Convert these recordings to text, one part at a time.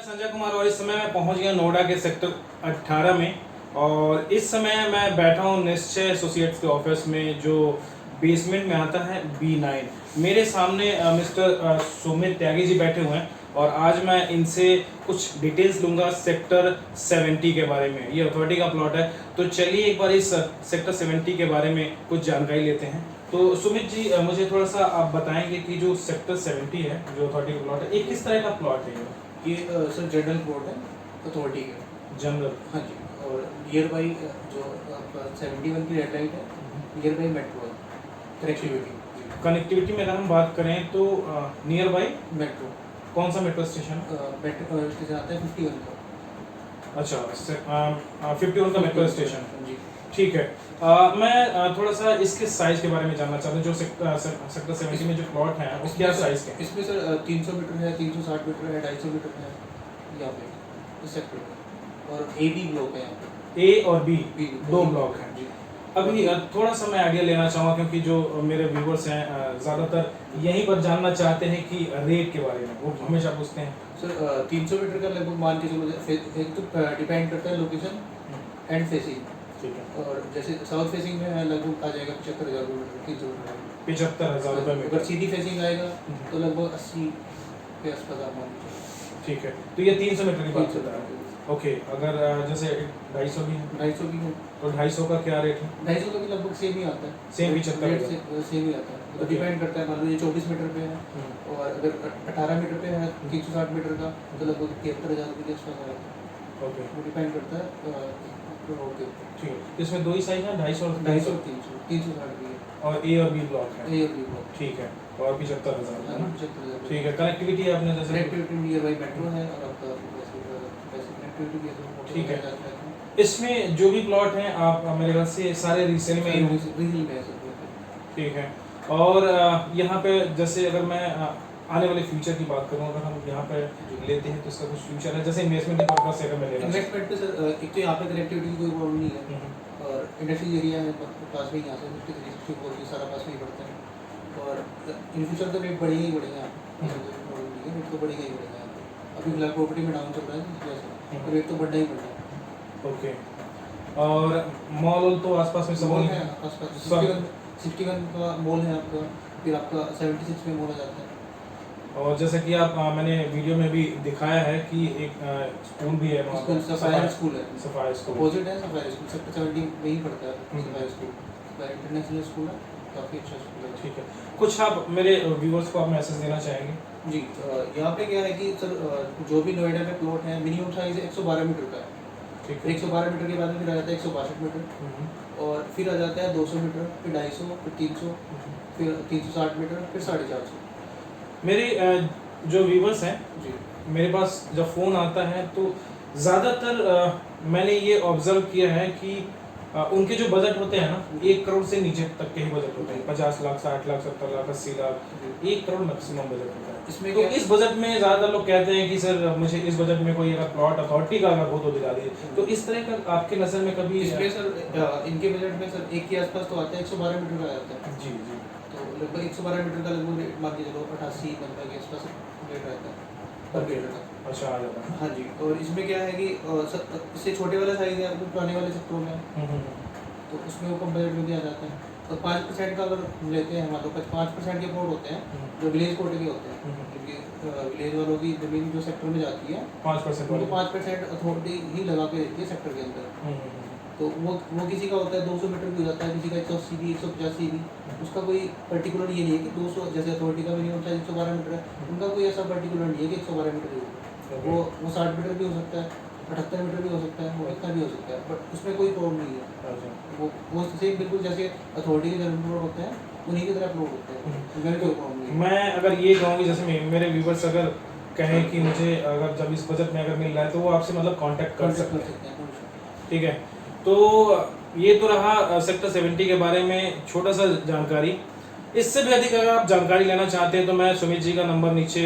संजय कुमार और इस समय मैं पहुंच गया नोएडा के सेक्टर 18 में। और इस समय मैं बैठा हूं निश्चय एसोसिएट्स के ऑफिस में, जो बेसमेंट में आता है B9। मेरे सामने मिस्टर सुमित त्यागी जी बैठे हुए हैं और आज मैं इनसे कुछ डिटेल्स लूंगा सेक्टर 70 के बारे में। ये अथॉरिटी का प्लॉट है, तो चलिए एक बार इस सेक्टर 70 के बारे में कुछ जानकारी लेते हैं। तो सुमित जी, मुझे थोड़ा सा आप बताएंगे कि जो सेक्टर 70 है, जो अथॉरिटी का प्लॉट है, ये किस तरह का प्लॉट है? ये सर जनरल प्लॉट है अथॉरिटी का। जनरल? हाँ जी। और नियर बाई जो आपका 71 की रेड लाइट है, नियर बाई मेट्रो है। कनेक्टिविटी में अगर हम बात करें तो नियर बाई मेट्रो। कौन सा मेट्रो स्टेशन? मेट्रो स्टेशन आता है 51 का। अच्छा, 51 का मेट्रो स्टेशन। जी ठीक है। मैं थोड़ा सा इसके साइज के बारे में जानना चाहता हूँ। जो सेक्टर 70 में जो प्लॉट है उसके क्या साइज के? इसमें सर 300 मीटर है, 360 मीटर है, 250 मीटर है यहाँ पे इस सेक्टर में। और ए बी ब्लॉक है यहाँ पे। ए और बी दो B ब्लॉक हैं जी। अभी थोड़ा सा मैं आइडिया लेना चाहूँगा, क्योंकि जो मेरे व्यूवर्स हैं ज़्यादातर यहीं पर जानना चाहते हैं कि रेट के बारे में, वो हमेशा पूछते हैं। सर 300 मीटर का लगभग मान के चलो, एक तो डिपेंड करता है लोकेशन एंड फेसिंग। ठीक है। और जैसे साउथ फेसिंग में लगभग आ जाएगा 75,000 मीटर, 300 मीटर। 75,000 रुपये में। अगर सीधी फेसिंग आएगा तो लगभग 80 के आसपास आप मान लीजिए। ठीक है, तो ये 300 मीटर की बात करता है। ओके, अगर जैसे 250 भी है 250 भी है तो 250 का क्या रेट है? 250 का भी लगभग सेम ही आता है। सेम रेट 75 सेम ही आता है। तो डिपेंड करता है, मान लो ये 24 मीटर पे है और अगर 18 मीटर पे है 360 मीटर का तो लगभग 73,000 रुपये के आसपास आएगा। ओके, वो डिपेंड करता है रोड के ऊपर। ठीक है। इसमें दो ही साइज है, 250 और 250 और 300, 360 भी है। और ए और बी ब्लॉक है। ए और बी ब्लॉक। ठीक है, और 75,000 है ना? 75,000। ठीक है। कनेक्टिविटी आपने जैसे कनेक्टिविटी नियर बाई मेट्रो है और आपका वैसे कनेक्टिविटी भी है। ठीक है। इसमें जो भी प्लॉट हैं आप मेरे ख्याल से सारे रीसेल में ही होंगे। रीजनल में है सर। ठीक है। और यहाँ पे जैसे अगर मैं आने वाले फ्यूचर की बात करूँ, अगर हम यहाँ पे लेते हैं तो इसका कुछ फ्यूचर है, जैसे इन्वेस्टमेंट के पर्पज से अगर मैं लेना इन्वेस्टमेंट पे सर एक तो यहाँ पे कनेक्टिविटी की कोई प्रॉब्लम नहीं है और इंडस्ट्रियल एरिया है पास में, यहाँ से 53 सारा पास में ही पड़ता है। और इन फ्यूचर तो रेट बढ़ेगा ही बढ़ेगा यहाँ पे, रेट तो बढ़ेगा ही बढ़ेगा यहाँ पे। अभी फिलहाल प्रॉपर्टी में डाउन चल रहा है इस वजह से तो रेट तो बढ़ना ही बढ़ना है। ओके। और मॉल तो आसपास में सब मॉल है आसपास। 61 का मॉल है आपका, फिर आपका 76 में मॉल आ जाता है। और जैसे कि आप मैंने वीडियो में भी दिखाया है कि एक स्कूल भी है वहाँ पर, सफायर स्कूल है। सफायर स्कूल अपोजिट है सफायर स्कूल, सेक्टर 70 में ही पड़ता है सफायर स्कूल। इंटरनेशनल स्कूल है, काफ़ी अच्छा स्कूल है। ठीक है। कुछ आप मेरे व्यूवर्स को आप मैसेज देना चाहेंगे? जी, यहाँ पे क्या है कि सर जो भी नोएडा में प्लॉट है मिनिमम साइज 112 मीटर का है। ठीक फिर है। 112 मीटर के बाद में फिर आ जाता है 162 मीटर और फिर आ जाता है 200 मीटर, फिर 250, फिर 300, फिर 360 मीटर, फिर 450। मेरे जो व्यूवर्स हैं, जी मेरे पास जब फ़ोन आता है तो ज़्यादातर मैंने ये ऑब्ज़र्व किया है कि उनके जो बजट होते हैं ना, 1 करोड़ से नीचे तक के ही बजट होते हैं। 50 लाख, 60 लाख, 70 लाख, 80 लाख, 1 करोड़ मैक्सिमम बजट होता है। इसमें तो क्या इस बजट में ज़्यादातर लोग कहते हैं कि सर मुझे इस बजट में कोई अगर प्लॉट अथॉरिटी का अगर हो तो दिला दीजिए। तो इस तरह का आपके नज़र में कभी? इसमें सर इनके बजट में सर एक के आसपास तो आता है, 112 मीटर का आता है। जी जी। तो लगभग 112 मीटर का लगभग रेट मान के चलो 88-90 के आसपास रेट रहता है पर मीटर का। अच्छा, आ जाता है। हाँ जी। और इसमें क्या है कि इससे छोटे वाला साइज है आपको पुराने वाले सेक्टरों में, तो उसमें वो कम बजट में भी आ जाता है। तो 5% का अगर हम लेते हैं, मान लो 5% के प्लॉट होते हैं जो विलेज कोटे के होते हैं, क्योंकि विलेज वालों की जमीन जो सेक्टर में जाती है 5% उनको 5% अथॉरिटी ही लगा के देती है सेक्टर के अंदर। तो वो किसी का होता है 200 मीटर भी हो जाता है, किसी का 180 भी, 185 भी। उसका कोई पर्टिकुलर ये नहीं है कि 200, जैसे अथॉरिटी का मिनिमम साइज 112 मीटर है, उनका कोई ऐसा पर्टिकुलर नहीं है कि 112 मीटर ही होगा। वो 60 मीटर भी हो सकता है, 78 मीटर भी हो सकता है, वो इतना भी हो सकता है, बट उसमें कोई प्रॉब्लम नहीं है। वो सेम बिल्कुल जैसे अथॉरिटी के जनरल प्लॉट होते हैं उन्हीं की तरह प्लॉट होते हैं, उसमें कोई प्रॉब्लम नहीं है। मैं अगर ये कहूँगी, जैसे मेरे व्यूवर्स अगर कहें कि मुझे अगर जब इस बजट में अगर मिल रहा है तो वो आपसे मतलब कांटेक्ट कर सकते हैं। ठीक है। तो ये तो रहा सेक्टर 70 के बारे में छोटा सा जानकारी। इससे भी अधिक अगर आप जानकारी लेना चाहते हैं तो मैं सुमित जी का नंबर नीचे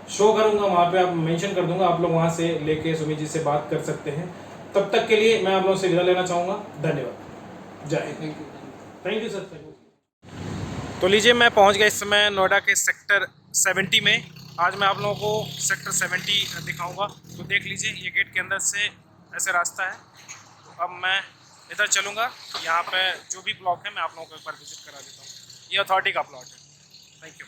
शो करूंगा, वहाँ पे आप मेंशन कर दूंगा, आप लोग वहाँ से लेके सुमित जी से बात कर सकते हैं। तब तक के लिए मैं आप लोगों से विदा लेना चाहूँगा। धन्यवाद। जय हिंद। Thank you sir. तो लीजिए, मैं पहुंच गया इस समय नोएडा के सेक्टर 70 में आज मैं आप लोगों को सेक्टर 70 दिखाऊंगा। तो देख लीजिए ये गेट के अंदर से ऐसे रास्ता है। तो अब मैं इधर चलूँगा, यहाँ पे जो भी ब्लॉक है मैं आप लोगों को एक बार विजिट करा देता हूँ। ये अथॉरिटी का प्लॉट है। Thank you.